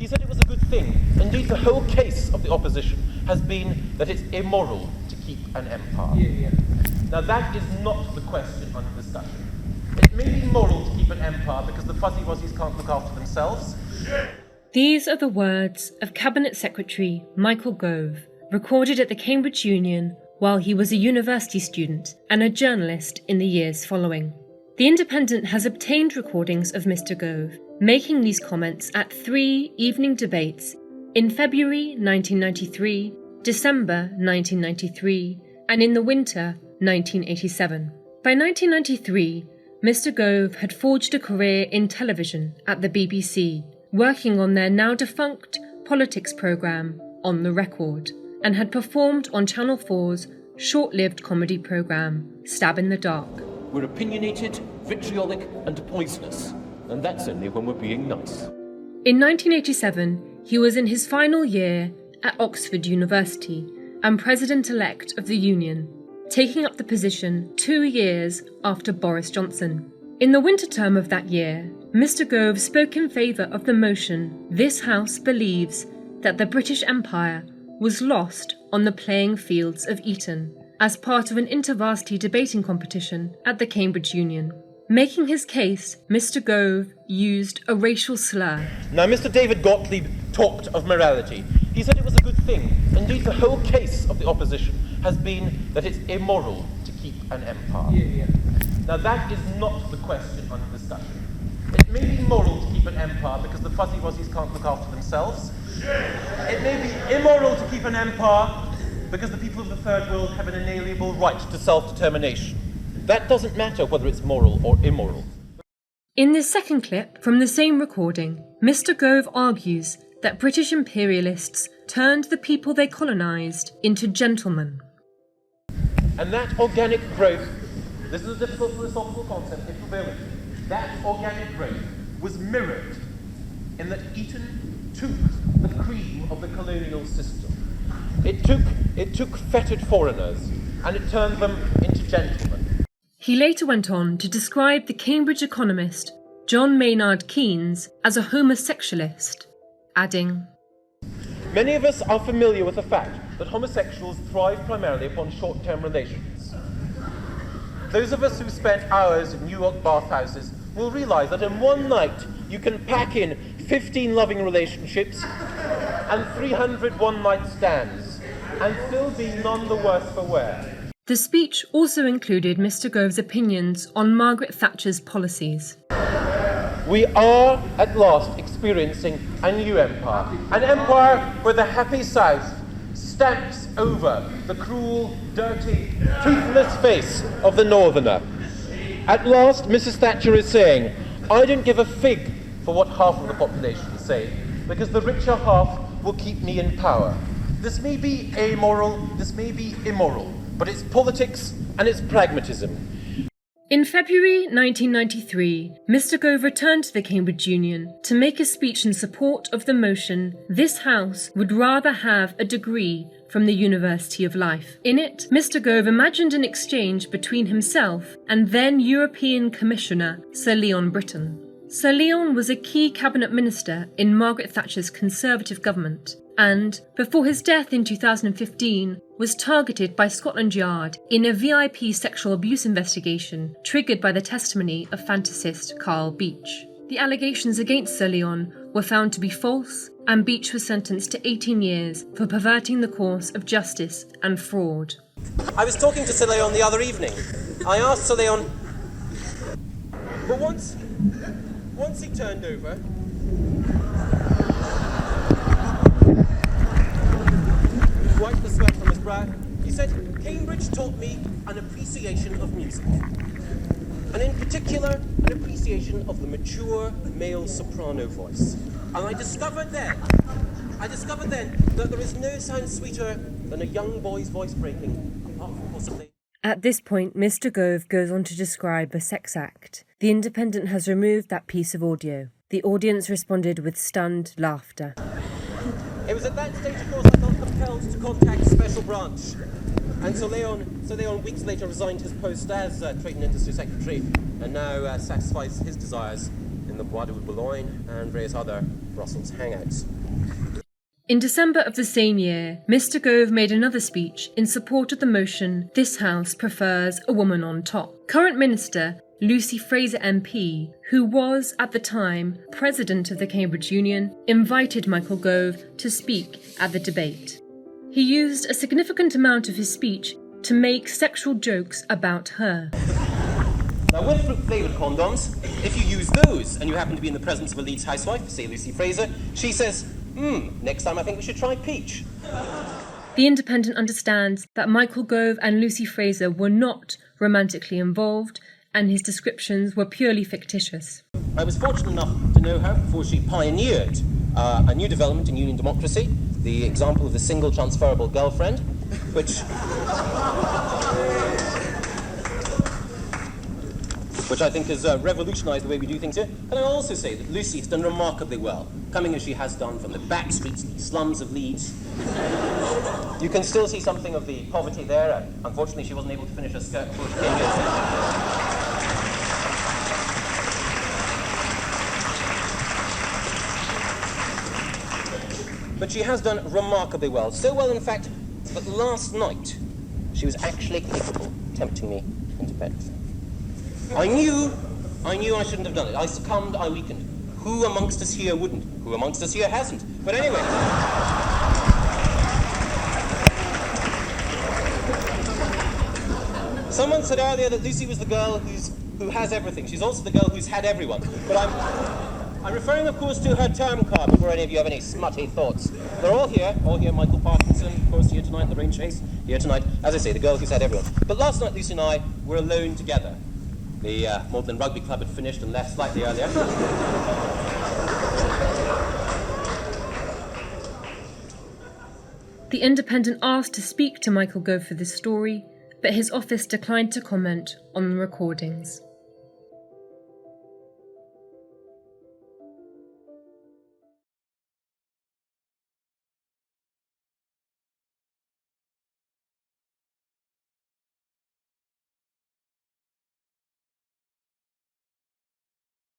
He said it was a good thing. Indeed, the whole case of the opposition has been that it's immoral to keep an empire. Now, that is not the question under discussion. It may be moral to keep an empire because the fuzzy wuzzies can't look after themselves. These are the words of Cabinet Secretary Michael Gove, recorded at the Cambridge Union while he was a university student and a journalist in the years following. The Independent has obtained recordings of Mr. Gove making these comments at 3 evening debates in February 1993, December 1993, and in the winter 1987. By 1993, Mr. Gove had forged a career in television at the BBC, working on their now defunct politics programme On the Record, and had performed on Channel 4's short-lived comedy programme Stab in the Dark. We're opinionated, vitriolic and poisonous, and that's only when we're being nice. In 1987, he was in his final year at Oxford University and President-elect of the Union, taking up the position 2 years after Boris Johnson. In the winter term of that year, Mr. Gove spoke in favour of the motion this House believes that the British Empire was lost on the playing fields of Eton as part of an intervarsity debating competition at the Cambridge Union. Making his case, Mr. Gove used a racial slur. Now, Mr. David Gottlieb talked of morality. He said it was a good thing. Indeed, the whole case of the opposition has been that it's immoral to keep an empire. Now, that is not the question under discussion. It may be moral to keep an empire because the fuzzy wuzzies can't look after themselves. It may be immoral to keep an empire because the people of the third world have an inalienable right to self-determination. That doesn't matter whether it's moral or immoral. In this second clip from the same recording, Mr. Gove argues that British imperialists turned the people they colonised into gentlemen. And that organic growth, this is a difficult philosophical concept, if you bear with me, that organic growth was mirrored in that Eton took the cream of the colonial system. It took fetid foreigners and it turned them into gentlemen. He later went on to describe the Cambridge economist John Maynard Keynes as a homosexualist, adding, Many of us are familiar with the fact that homosexuals thrive primarily upon short-term relations. Those of us who spent hours in New York bathhouses will realise that in one night you can pack in 15 loving relationships and 300 one-night stands and still be none the worse for wear. The speech also included Mr. Gove's opinions on Margaret Thatcher's policies. We are at last experiencing a new empire, an empire where the happy South stamps over the cruel, dirty, toothless face of the Northerner. At last, Mrs. Thatcher is saying, I don't give a fig for what half of the population say, because the richer half will keep me in power. This may be amoral, this may be immoral, but it's politics and it's pragmatism. In February 1993, Mr. Gove returned to the Cambridge Union to make a speech in support of the motion this House would rather have a degree from the University of Life. In it, Mr. Gove imagined an exchange between himself and then European Commissioner Sir Leon Brittan. Sir Leon was a key cabinet minister in Margaret Thatcher's Conservative government and, before his death in 2015, was targeted by Scotland Yard in a VIP sexual abuse investigation triggered by the testimony of fantasist Carl Beech. The allegations against Sir Leon were found to be false, and Beech was sentenced to 18 years for perverting the course of justice and fraud. I was talking to Sir Leon the other evening. I asked Sir Leon, but once he turned over, wiped the sweat from his brow, he said, Cambridge taught me an appreciation of music. And in particular, an appreciation of the mature male soprano voice. And I discovered then that there is no sound sweeter than a young boy's voice breaking, apart from possibly... At this point, Mr. Gove goes on to describe the sex act. The Independent has removed that piece of audio. The audience responded with stunned laughter. It was at that stage, of course, I felt compelled to contact Special Branch. And Sir Leon weeks later resigned his post as Trade and Industry Secretary and now satisfies his desires in the Bois de Boulogne and various other Brussels hangouts. In December of the same year, Mr. Gove made another speech in support of the motion "This House prefers a woman on top." Current Minister Lucy Frazer MP, who was at the time President of the Cambridge Union, invited Michael Gove to speak at the debate. He used a significant amount of his speech to make sexual jokes about her. Now, with fruit-flavoured condoms, if you use those and you happen to be in the presence of a Leeds housewife, say Lucy Frazer, she says, next time I think we should try peach. The Independent understands that Michael Gove and Lucy Frazer were not romantically involved, and his descriptions were purely fictitious. I was fortunate enough to know her before she pioneered a new development in union democracy, the example of the single transferable girlfriend, which I think has revolutionised the way we do things here. And I also say that Lucy has done remarkably well, coming as she has done from the back streets, the slums of Leeds. You can still see something of the poverty there. Unfortunately, she wasn't able to finish her skirt before she came here. But she has done remarkably well. So well, in fact, that last night she was actually capable of tempting me into bed with her. I knew I shouldn't have done it. I succumbed, I weakened. Who amongst us here wouldn't? Who amongst us here hasn't? But anyway. Someone said earlier that Lucy was the girl who has everything. She's also the girl who's had everyone. But I'm referring, of course, to her term card before any of you have any smutty thoughts. They're all here. Michael Parkinson, of course, here tonight, Lorraine Chase, here tonight. As I say, the girl who's had everyone. But last night, Lucy and I were alone together. The Magdalen Rugby Club had finished and left slightly earlier. The Independent asked to speak to Michael Gove for this story, but his office declined to comment on the recordings.